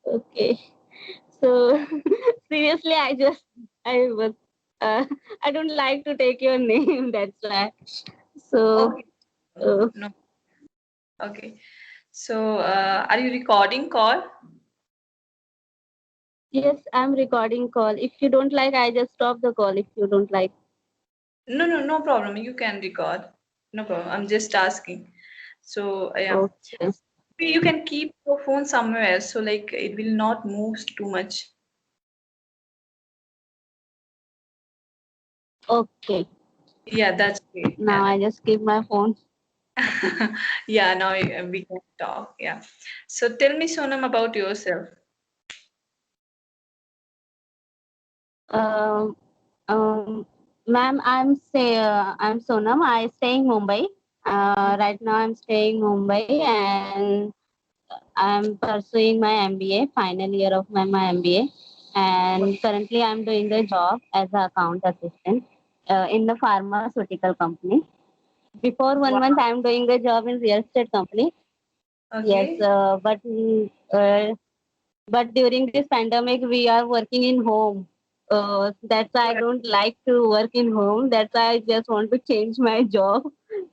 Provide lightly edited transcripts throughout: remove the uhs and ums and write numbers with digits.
Okay. So seriously, I was uh, I don't like to take your name. That's why. So Okay. uh, No. Okay. So, are you recording call? yes, I'm recording call. If you don't like, I just stop the call. If you don't like. No, no, no problem. You can record. No problem. I'm just asking. So, yeah. Okay. You can keep your phone somewhere so like it will not move too much. Okay. Yeah, that's great. Now I just keep my phone. Yeah, now we can talk. Yeah. So tell me, Sonam, about yourself. Um, Ma'am, I'm Sonam. I stay in Mumbai. Right now I'm staying in Mumbai and I'm pursuing my MBA, final year of my MBA. And currently I'm doing a job as an account assistant in the pharmaceutical company. Before one Wow. month, I'm doing a job in real estate company. Yes, Okay. but during this pandemic, we are working in home. That's why I Yeah. don't like to work in home. That's why I just want to change my job.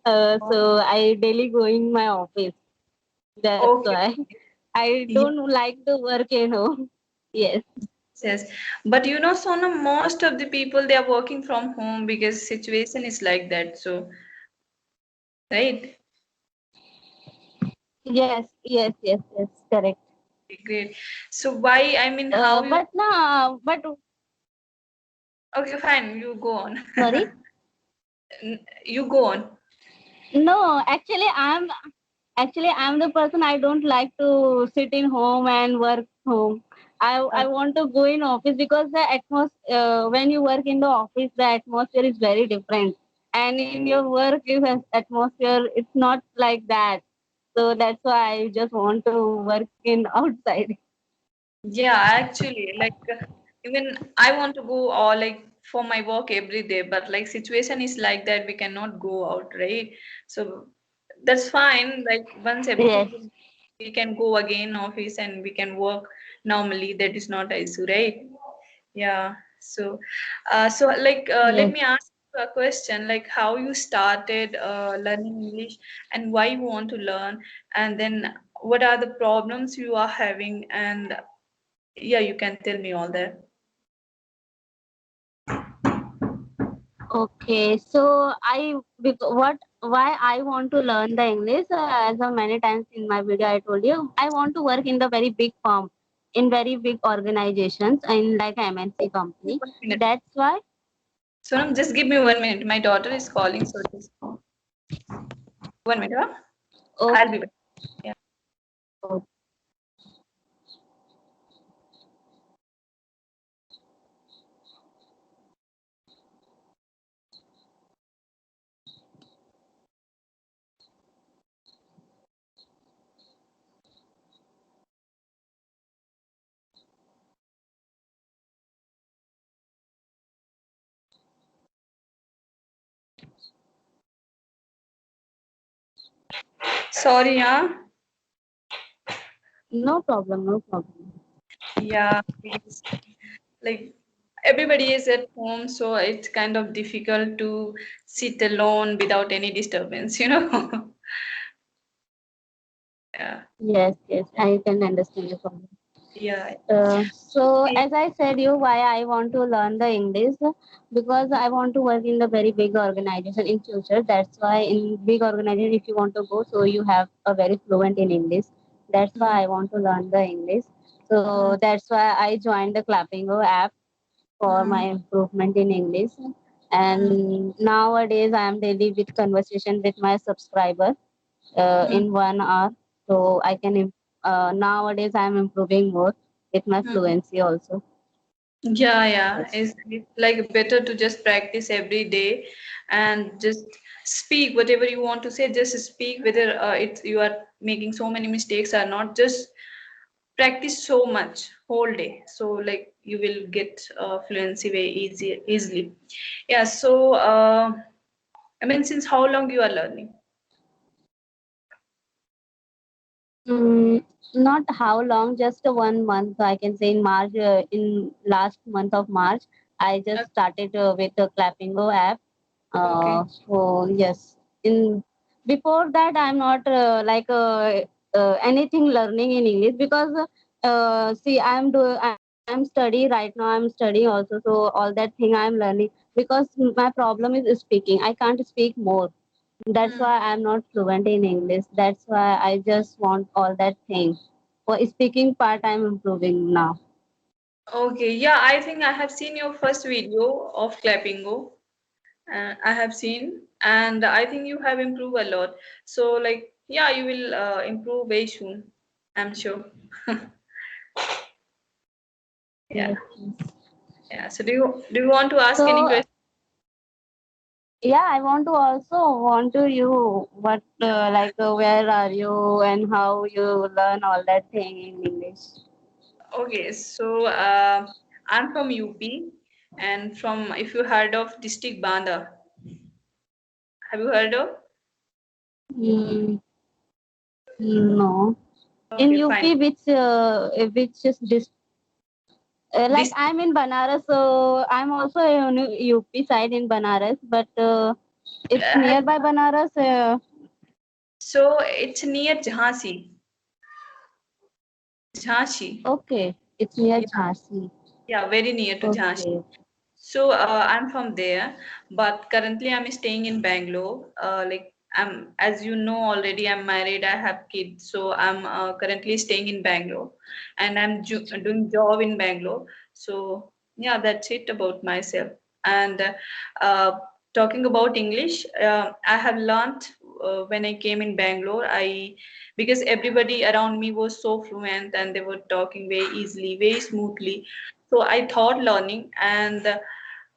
So I daily go in my office. That's Okay. why I Yes, don't like to work in home. Yes, yes. But you know, Sonam, most of the people they are working from home because situation is like that. So, right? yes, correct. Great. So why, I mean, how you, But no, but okay, fine, you go on. sorry. You go on. No, actually I'm the person I don't like to sit in home and work home. I want to go in office because the atmosphere when you work in the office the atmosphere is very different, and in your work atmosphere it's not like that. So that's why I just want to work in outside. Yeah, actually, like even I want to go or like for my work every day, but like situation is like that, we cannot go out, right? So that's fine. Like once Yes, everything is, we can go again office and we can work normally. That is not an issue, right? Yeah. So, let yes. me ask you a question, like how you started learning English and why you want to learn, and then what are the problems you are having, and yeah, you can tell me all that. Okay, so what why I want to learn the English, as of many times in my video I told you I want to work in the very big firm, in very big organizations in like MNC company. 1 minute. That's why. Sonam, just give me 1 minute. My daughter is calling, so just 1 minute. Huh? I'll be Okay. back. Yeah. Sorry, yeah. No problem, no problem. Yeah, because like everybody is at home, so it's kind of difficult to sit alone without any disturbance, you know? Yeah. Yes, I can understand your problem. Yeah. So as I said you why I want to learn the English, because I want to work in the very big organization in future. That's why in big organization if you want to go, so you have a very fluent in English. That's why I want to learn the English. So that's why I joined the Clappingo app for my improvement in English. And nowadays I am daily with conversation with my subscriber in 1 hour, so I can nowadays I am improving more with my fluency also. Yeah, yeah. Yes, It's like better to just practice every day and just speak whatever you want to say. Just speak whether it's you are making so many mistakes or not. Just practice so much whole day. So like you will get fluency very easily. Yeah. So I mean, since how long you are learning? Not how long, just 1 month. I can say in March, in last month of March, I just started with the Clappingo app. Okay. So yes, in before that, I'm not anything learning in English because see, I'm study right now. I'm studying also, so all that thing I'm learning because my problem is speaking. I can't speak more. That's Hmm. why I'm not fluent in English. That's why I just want all that thing. For speaking part, I'm improving now. Okay. Yeah, I think I have seen your first video of Clappingo. I have seen, and I think you have improved a lot. So, like, yeah, you will improve very soon. I'm sure. Yeah. Yes. Yeah. So, do you want to ask any So question? yeah, I want to also want to you what where are you and how you learn all that thing in English. Okay. So, I'm from UP, and from if you heard of district Banda, have you heard of? Mm, no. In Okay, fine. UP, which is this? Like This I'm in Banaras, so I'm also in UP side in Banaras, but it's nearby Banaras. so it's near Jhansi. Jhansi. Okay, it's near Yeah, Jhansi. yeah, very near to Jhansi. Okay. So I'm from there, but currently I'm staying in Bangalore. Like I'm, as you know already, I'm married. I have kids, so I'm currently staying in Bangalore, and I'm doing job in Bangalore. So yeah, that's it about myself. And uh, talking about English, I have learned when I came in Bangalore. I because everybody around me was so fluent and they were talking very easily, very smoothly. So I thought learning and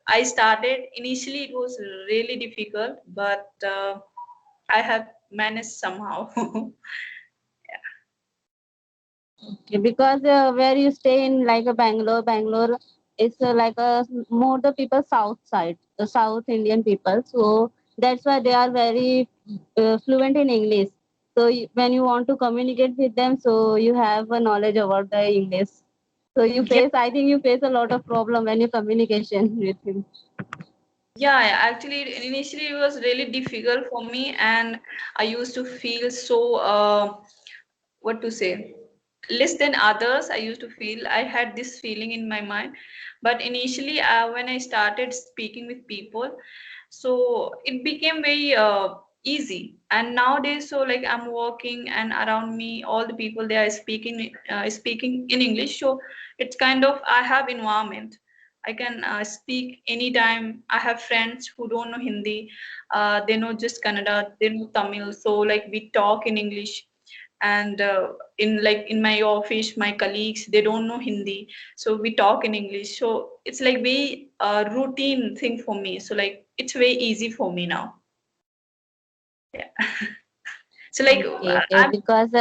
I started initially, it was really difficult, but I have managed somehow. Okay, because where you stay in like a Bangalore is like a more the people south side, the South Indian people. So that's why they are very fluent in English. So when you want to communicate with them, so you have a knowledge about the English. So Yeah, I think you face a lot of problem when you communication with him. yeah, actually, initially it was really difficult for me, and I used to feel so, what to say, less than others. I used to feel I had this feeling in my mind, but initially, when I started speaking with people, so it became very easy. And nowadays, so like I'm working, and around me, all the people they are speaking in English. So it's kind of I have environment. I can speak anytime. I have friends who don't know Hindi. They know just Kannada. They know Tamil. So like we talk in English. And in my office, my colleagues they don't know Hindi, so we talk in English. So it's like very routine thing for me. So like it's very easy for me now. Yeah. So like Okay, okay, I'm because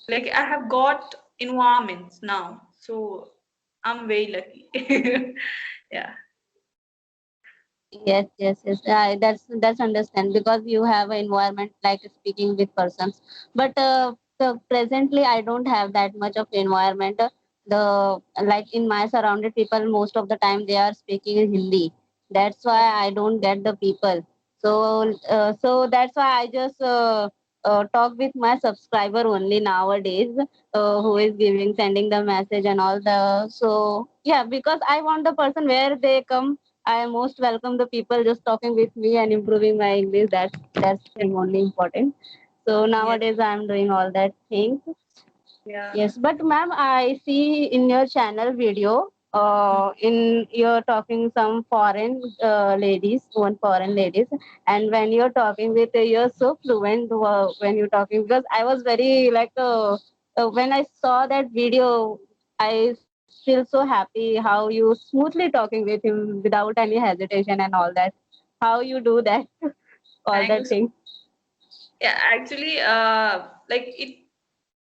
like I have got environments now. So I'm very lucky. Yeah. yes. That's understand because you have an environment like speaking with persons. But so presently, I don't have that much of environment. The like in my surrounded people, most of the time they are speaking in Hindi. That's why I don't get the people. So that's why I just talk with my subscriber only nowadays, who is giving sending the message and all the. So yeah, because I want the person where they come I am most welcome the people just talking with me and improving my English. That's Yeah. thing only important. So Yeah. nowadays I'm doing all that things. Yeah. Yes, but ma'am, I see in your channel video, in you're talking some foreign foreign ladies, and when you're talking with, you're so fluent when you're talking because I was very when I saw that video, I feel so happy how you smoothly talking with him without any hesitation and all that. How you do that, all Thank you. that thing. Yeah, actually, like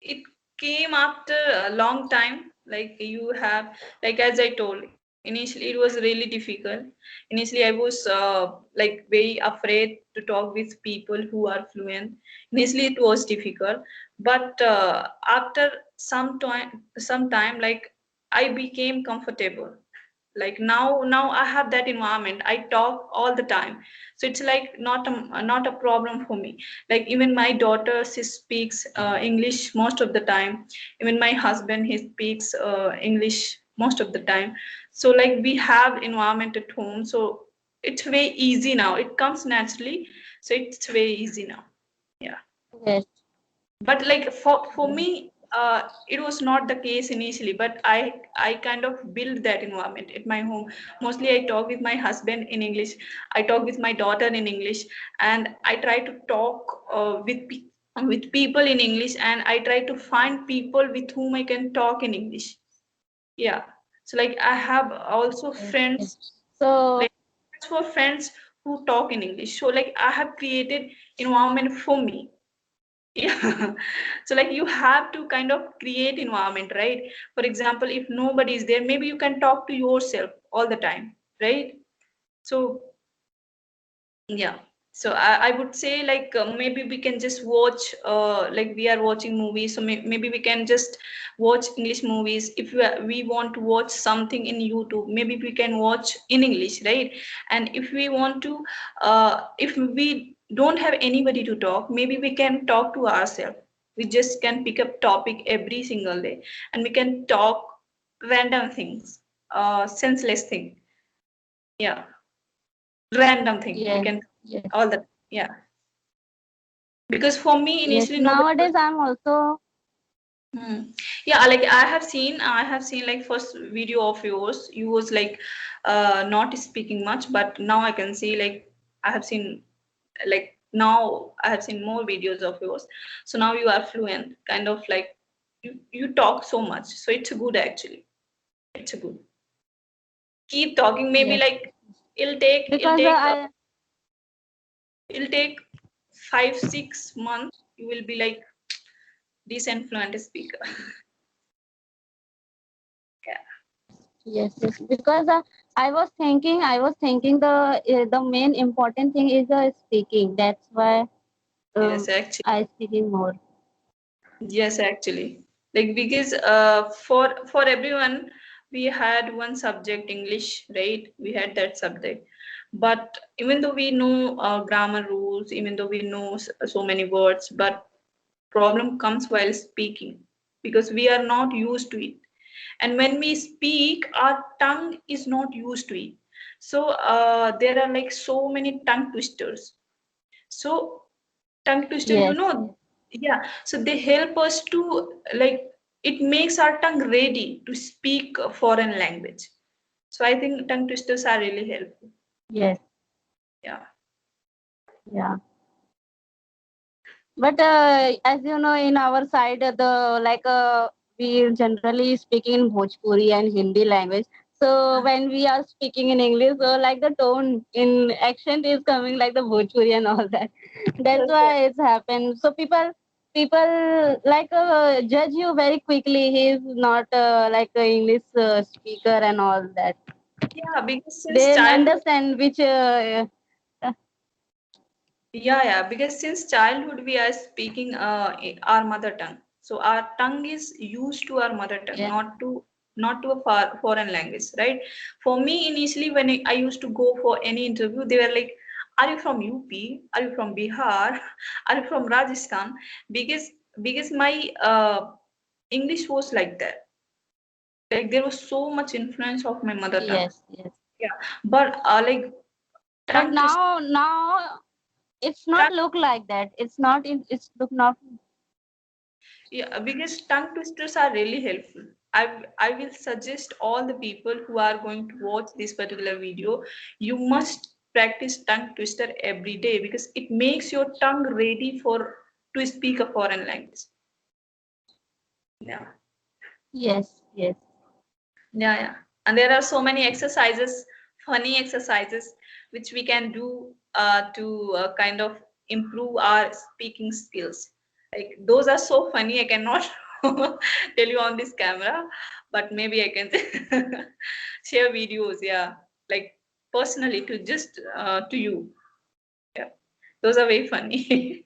it came after a long time. Like you have, like as I told, Initially it was really difficult. Initially I was like very afraid to talk with people who are fluent. Initially it was difficult, but after some time like I became comfortable. Like now I have that environment, I talk all the time. So it's like not a problem for me. Like even my daughter, she speaks English most of the time. Even my husband, he speaks English most of the time. So like we have environment at home, so it's very easy now, it comes naturally. So it's very easy now. Yeah. Yes. But like for me, it was not the case initially, but I kind of build that environment at my home. Mostly I talk with my husband in English, I talk with my daughter in English, and I try to talk with people in English, and I try to find people with whom I can talk in English. Yeah. So like I have also Yes. Yes. friends, So like for friends who talk in English. So like I have created environment for me. Yeah. So like you have to kind of create environment, right? For example, if nobody is there, maybe you can talk to yourself all the time, right? So yeah. So I would say like maybe we can just watch like we are watching movies, so maybe we can just watch English movies. If we want to watch something in YouTube, maybe we can watch in English, right? And if we want to if we don't have anybody to talk, maybe we can talk to ourselves. We just can pick up topic every single day, and we can talk random things, senseless thing. Yeah, random thing we yes. can Yes. all the, yeah. Because for me Yes. initially nobody was. Nowadays I'm also Hmm. Yeah, like I have seen like first video of yours, you was like not speaking much, but now I can see like I have seen like now I have seen more videos of yours. So now you are fluent, kind of like you talk so much. So it's good actually. It's good. Keep talking. Maybe yes. like it'll take it'll Because take uh, I it'll take 5 6 months. You will be like decent fluent speaker. Yeah. yes, yes. Because I was thinking the main important thing is speaking. That's why Yes, actually. I speaking more. Yes, actually. Like because for everyone we had one subject English, right? We had that subject. But even though we know grammar rules, even though we know so many words, but problem comes while speaking because we are not used to it. And when we speak, our tongue is not used to it. So there are like so many tongue twisters. So tongue twister, Yes, yes, yeah. So they help us to like it makes our tongue ready to speak a foreign language. So I think tongue twisters are really helpful. yes, Yeah. yeah. But as you know, in our side, the like we generally speaking in Bhojpuri and Hindi language. So when we are speaking in English, so like the tone in accent is coming like the Bhojpuri and all that. That's Yes, yes. why it's happened. So people like judge you very quickly. He is not like a English speaker and all that. Yeah, because since They childhood, understand which. because since childhood we are speaking our mother tongue. So our tongue is used to our mother tongue, Yeah. not to a foreign language, right? For me, initially when I used to go for any interview, they were like, "Are you from UP? Are you from Bihar? Are you from Rajasthan?" Because my English was like that. Like there was so much influence of my mother tongue. Yes, yes. Yeah, but like But tongue twist. now it's not look like that. It's not in. It's look not. Yeah, because tongue twisters are really helpful. I will suggest all the people who are going to watch this particular video, you must practice tongue twister every day because it makes your tongue ready for to speak a foreign language. Yeah, Yes, yes, yeah. And there are so many exercises, funny exercises, which we can do to kind of improve our speaking skills. Like those are so funny, I cannot tell you on this camera, but maybe I can share videos. Yeah, like personally to just to you. Yeah, those are very funny.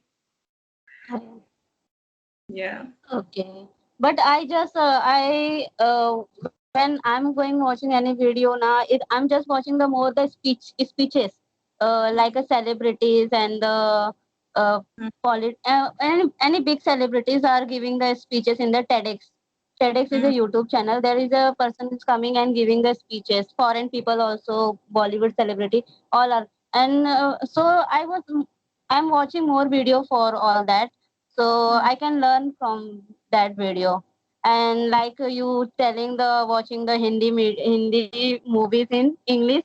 Yeah. Okay. But I just when I'm going watching any video now, I'm just watching the more the speeches, like a celebrities and the any big celebrities are giving the speeches in the TEDx. TEDx is a Mm, YouTube channel. There is a person is coming and giving the speeches. Foreign people also, Bollywood celebrity, all are. And so I'm watching more video for all that, so mm, I can learn from that video. And like you telling the watching the Hindi movies in English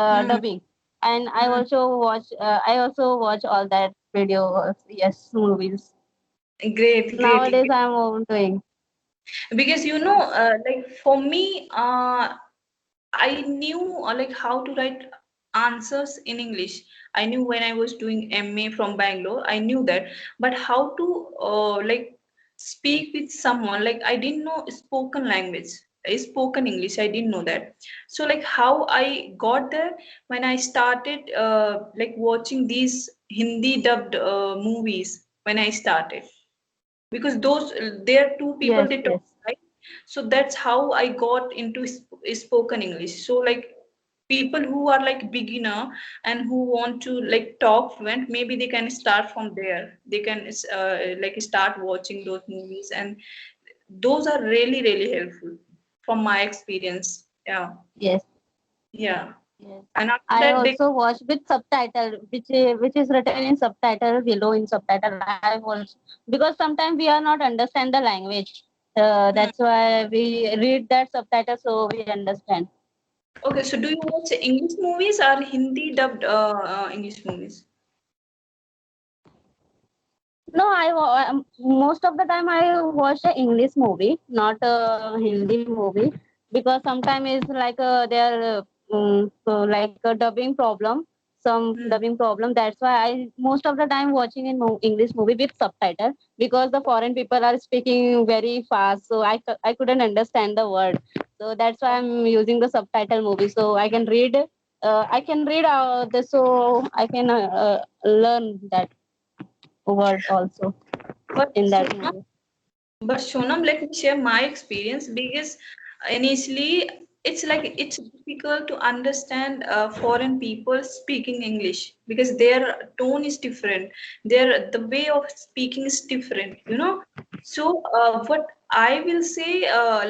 mm, dubbing, and mm. I also watch all that videos, yes, movies. Great, great. Nowadays I'm doing. Because like for me, I knew like how to write answers in English. I knew when I was doing MA from Bangalore, I knew that. But how to like speak with someone, like I didn't know spoken language, spoken English. I didn't know that. So like how I got there when I started like watching these Hindi dubbed movies when I started, because those there are two people Yes, they talk, yes, right? So that's how I got into spoken English. So like people who are like beginner and who want to like talk fluent, maybe they can start from there. They can like start watching those movies, and those are really really helpful from my experience. Yeah. yes, Yeah. yes. And after I that they. also watch with subtitle, which is written in subtitle below in subtitle. I watch because sometimes we are not understand the language. Hmm. That's why we read that subtitle so we understand. Okay, so do you watch English movies or Hindi dubbed English movies? No, most of the time I watch a English movie, not a Hindi movie, because sometimes it's like there so like a dubbing problem, some Hmm. dubbing problem. That's why I most of the time watching in English movie with subtitle, because the foreign people are speaking very fast, so I couldn't understand the word. So that's why I'm using the subtitle movie, so I can read. I can read so I can learn that word also But in that Sonam, movie. let me share my experience, because initially it's like it's difficult to understand foreign people speaking English, because their tone is different, their the way of speaking is different, you know. So what I will say,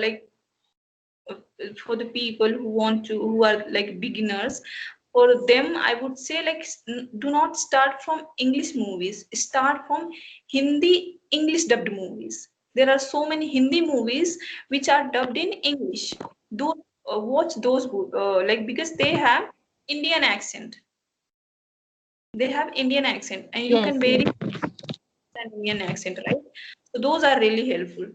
like uh, for the people who are like beginners, for them I would say like do not start from English movies, start from Hindi English dubbed movies. There are so many Hindi movies which are dubbed in English. Do watch those like, because they have Indian accent, they have Indian accent, and you can Yes, very yes. understand Indian accent, right? So those are really helpful,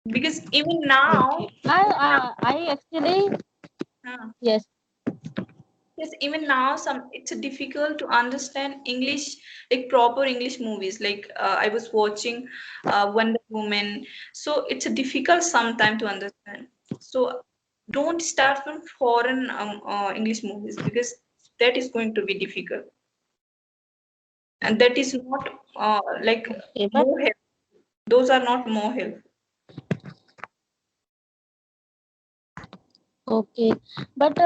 because even now, Okay. I actually, uh, yes. yes, even now some it's difficult to understand English, like proper English movies. Like I was watching Wonder Woman, so it's a difficult sometime to understand. So don't start from foreign English movies, because that is going to be difficult, and that is not like Okay, but more help. Those are not more help. okay, but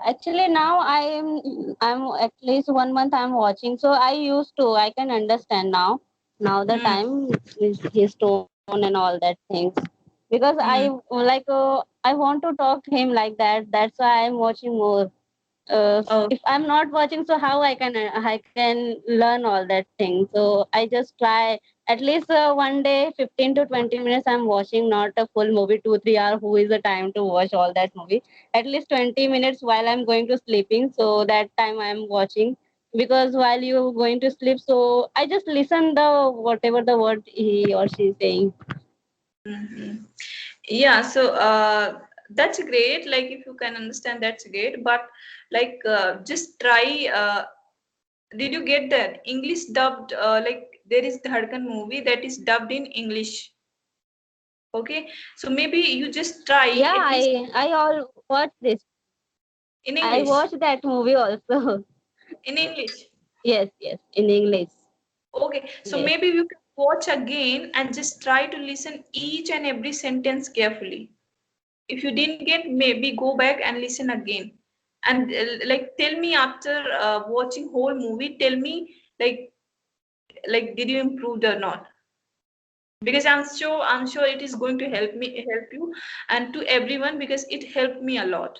actually now I'm at least 1 month I'm watching, so I used to I can understand now. Now the Hmm. time is his tone and all that things, because Hmm. I want to talk to him like that. That's why I'm watching more. Oh, If I'm not watching, so how I can learn all that thing. So I just try at least one day 15 to 20 minutes I'm watching, not a full movie 2 3 hour. Who is the time to watch all that movie? At least 20 minutes while I'm going to sleeping, so that time I'm watching, because while you going to sleep, so I just listen the whatever the word he or she is saying. mhm. Yeah, so that's great. Like if you can understand, that's great. But like just try. Did you get that English dubbed? Like there is Dhadkan movie that is dubbed in English. Okay, so maybe you just try Yeah, at least I all watched this. in I English. watched that movie also. In English. Yes, yes, in English. Okay, so Yes. maybe you can watch again and just try to listen each and every sentence carefully. If you didn't get, maybe go back and listen again. And like tell me after watching whole movie, tell me like did you improve or not? Because I'm sure it is going to help you and to everyone because it helped me a lot.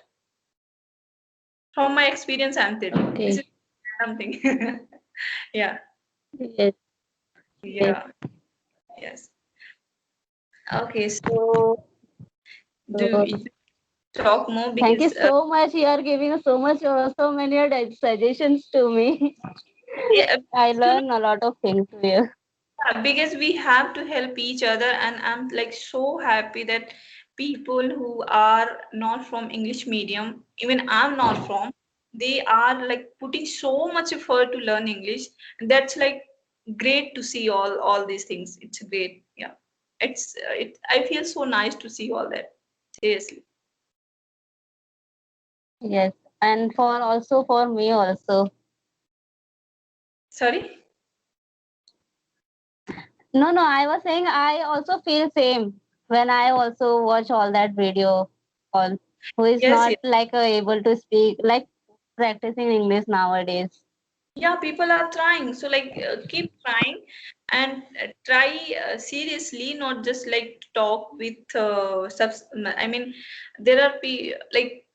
From my experience, I'm telling you. This Okay. is something. Yeah, Yes, yes. yeah, yes. Okay, so do So we talk more thank you because so much. You are giving so much, so many suggestions to me. yeah, I you know, learn a lot of things here. because we have to help each other, and I'm like so happy that people who are not from English medium, even I'm not from, they are like putting so much effort to learn English. And that's like great to see all these things. It's great. Yeah, it. I feel so nice to see all that. Seriously. Yes, and for also for me also. Sorry. No, no, I was saying I also feel same when I also watch all that video on who is Yes. not Yes. like able to speak like practicing English nowadays. Yeah, people are trying. So like keep trying and try seriously, not just like talk with I mean, there are like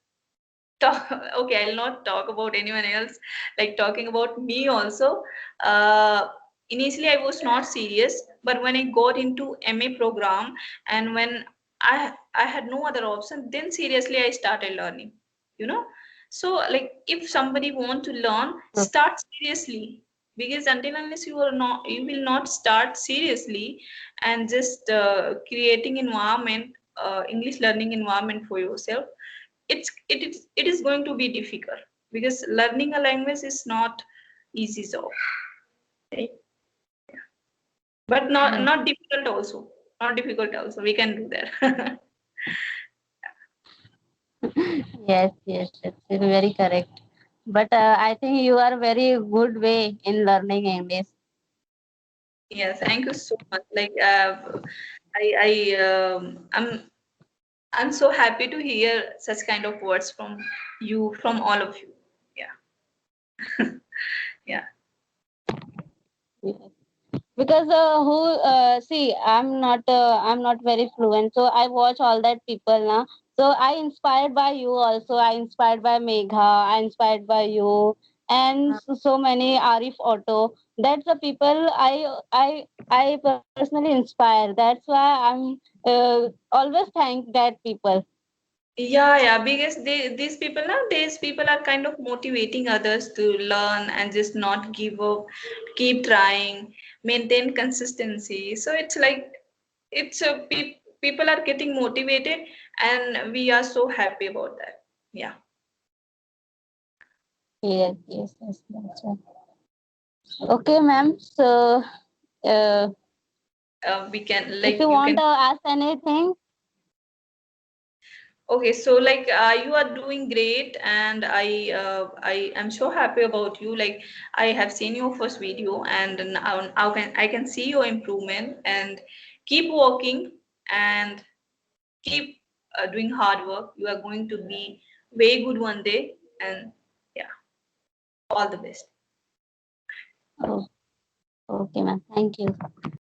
talk. Okay, I'll not talk about anyone else. Like talking about me also. Uh, Initially, I was not serious, but when I got into MA program and when I had no other option, then seriously I started learning. You know, so like if somebody want to learn, start seriously because until unless you will not start seriously and just creating environment, English learning environment for yourself, it is going to be difficult because learning a language is not easy job, right? But not Yes, not difficult also. Not difficult also. We can do that. yes, yes, it's very correct. But I think you are very good way in learning English. Yeah, thank you so much. Like I'm so happy to hear such kind of words from you, from all of you. Yeah, yeah. Yes. Because who see I'm not very fluent, so I watch all that people now, so I inspired by you also. I inspired by Megha, I inspired by you, and so many Arif Otto. That's the people I personally inspire. That's why I'm always thank that people. Yeah, because these people nowadays, people are kind of motivating others to learn and just not give up, keep trying, maintain consistency. So it's like people are getting motivated, and we are so happy about that. Yeah, Yes, yes, yes, that's right. Okay, ma'am, so uh, we can if like you you want can. to ask anything. Okay, so like you are doing great, and I am so happy about you. Like I have seen your first video, and now I can see your improvement. And keep working and keep doing hard work. You are going to be way good one day, and yeah, all the best. Oh, okay, ma'am. Thank you.